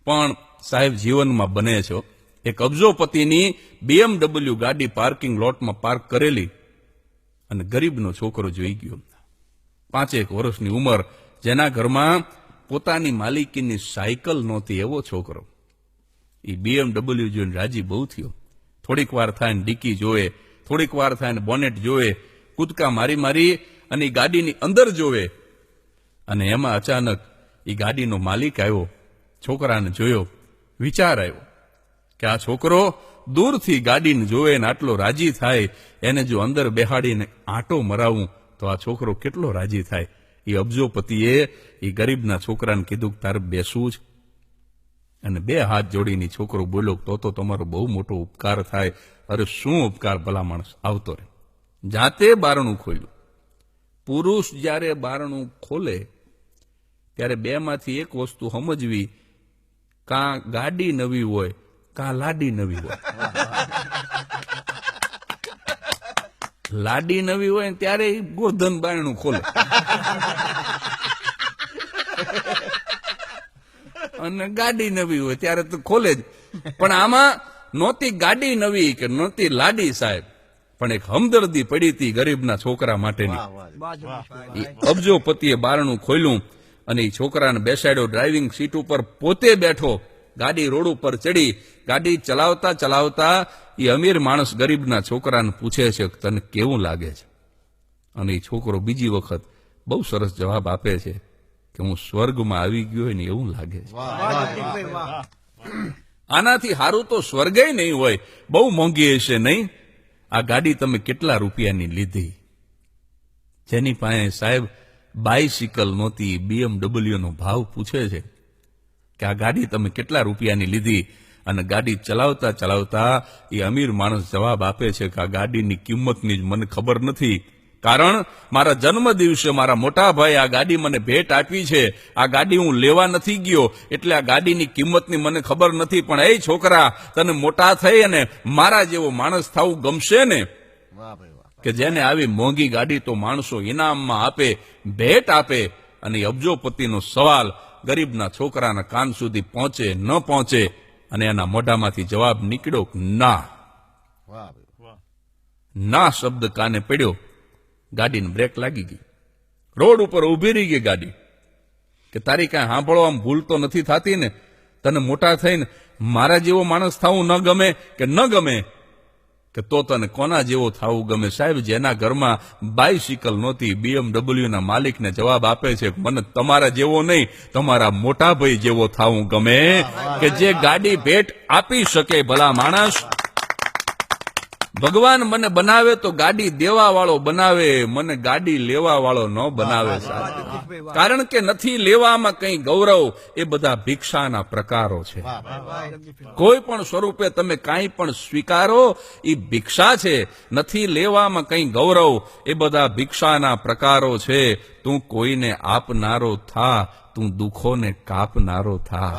પણ સાહેબ જીવનમાં બને છો. એક અબજોપતિની BMW ગાડી પાર્કિંગ લોટમાં પાર્ક કરેલી અને ગરીબનો છોકરો જોઈ ગયો. 5 વર્ષની ઉંમર, જેના ઘરમાં પોતાની માલિકીની સાયકલ નહોતી, એવો છોકરો. એ BMW જોઈને રાજી બહુ થયો. થોડીક વાર થાય ને ડિક્કી જોવે, થોડીક વાર થાય ને બોનેટ જોવે, કૂદકા મારી મારી અને ગાડીની અંદર જોવે. અને એમાં અચાનક એ ગાડીનો માલિક આવ્યો, છોકરાને જોયો, વિચાર આવ્યો કે આ છોકરો દૂરથી ગાડીને જોવે ને આટલો રાજી થાય, એને જો અંદર બેહાડીને આંટો મરાવું તો આ છોકરો કેટલો રાજી થાય. એ અબજોપતિએ એ ગરીબના છોકરાને કીધું કે તારે બેસવું જ. અને 2 હાથ જોડીને છોકરો બોલ્યો, તો તમારો બહુ મોટો ઉપકાર થાય. અરે શું ઉપકાર ભલા માણસ, આવતો રે. જાતે બારણું ખોલ્યું. પુરુષ જ્યારે બારણું ખોલે ત્યારે 2માંથી એક વસ્તુ સમજવી, કાં ગાડી નવી હોય કાં લાડી નવી હોય. લાડી નવી હોય ને ત્યારે ગોધન બારણું ખોલે અને ગાડી નવી હોય ત્યારે તો ખોલે જ. પણ આમાં નહોતી ગાડી નવી કે નહોતી લાડી સાહેબ, પણ એક હમદર્દી પડી હતી ગરીબના છોકરા માટેની. અબજોપતિએ બારણું ખોલ્યું અને એ છોકરાને બેસાડ્યો. ડ્રાઇવિંગ સીટ ઉપર પોતે બેઠો. ગાડી રોડ ઉપર ચડી. ગાડી ચલાવતા ચલાવતા એ અમીર માણસ ગરીબના છોકરાને પૂછે છે કે તને કેવું લાગે છે? અને એ છોકરો બીજી વખત બહુ સરસ જવાબ આપે છે કે હું સ્વર્ગમાં આવી ગયો હોય ને એવું લાગે છે. આનાથી સારું તો સ્વર્ગે નહીં હોય, બહુ મોંઘી હશે નહીં? આ ગાડી તમે કેટલા રૂપિયાની લીધી? જેની પાસે સાહેબ બાઇસિકલ નહોતી, BMW નો ભાવ પૂછે છે કે આ ગાડી તમે કેટલા રૂપિયાની લીધી? અને ગાડી ચલાવતા ચલાવતા એ અમીર માણસ જવાબ આપે છે કે આ ગાડીની કિંમતની જ મને ખબર નથી, કારણ મારા જન્મ દિવસે મારા મોટા ભાઈ આ ગાડી મને ભેટ આપી છે. આ ગાડી હું લેવા નથી ગયો, એટલે આ ગાડીની કિંમતની મને ખબર નથી. પણ એ છોકરા, તને મોટા થઈ અને મારા જેવો માણસ થવું ગમશે ને? કે જેને આવી મોંઘી ગાડી તો માણસો ઇનામમાં આપે, ભેટ આપે. અને અબજોપતિનો સવાલ ગરીબના છોકરાના કાન સુધી પહોંચે ન પહોંચે, અને એના મોઢામાંથી જવાબ નીકળ્યો ના. ના શબ્દ કાને પડ્યો. ગાડીને બ્રેક લાગી ગઈ. રોડ ઉપર ઉભી રહી ગઈ ગાડી. કે તારી કાંઈ સાંભળવામાં ભૂલ તો નથી થતી ને? તને મોટા થઈને મારા જેવો માણસ થવું ન ગમે કે ન ગમે? કે તો તને કોના જેવો થવું ગમે? સાહેબ, જેના ઘરમાં બાઇસિકલ નહોતી, BMW ના માલિકને જવાબ આપે છે મને તમારા જેવો નહીં, તમારા મોટા ભાઈ જેવો થવું ગમે, કે જે ગાડી ભેટ આપી શકે. ભલા માણસ, ભગવાન મને બનાવે તો ગાડી દેવા વાળો બનાવે, મને ગાડી લેવા વાળો ન બનાવે. કારણ કે નથી લેવામાં કઈ ગૌરવ, એ બધા ભિક્ષાના પ્રકારો છે. કોઈ પણ સ્વરૂપે તમે કાંઈ પણ સ્વીકારો, એ ભિક્ષા છે. નથી લેવામાં કઈ ગૌરવ, એ બધા ભિક્ષાના પ્રકારો છે. તું કોઈને આપનારો થા, તું દુઃખોને કાપનારો થા.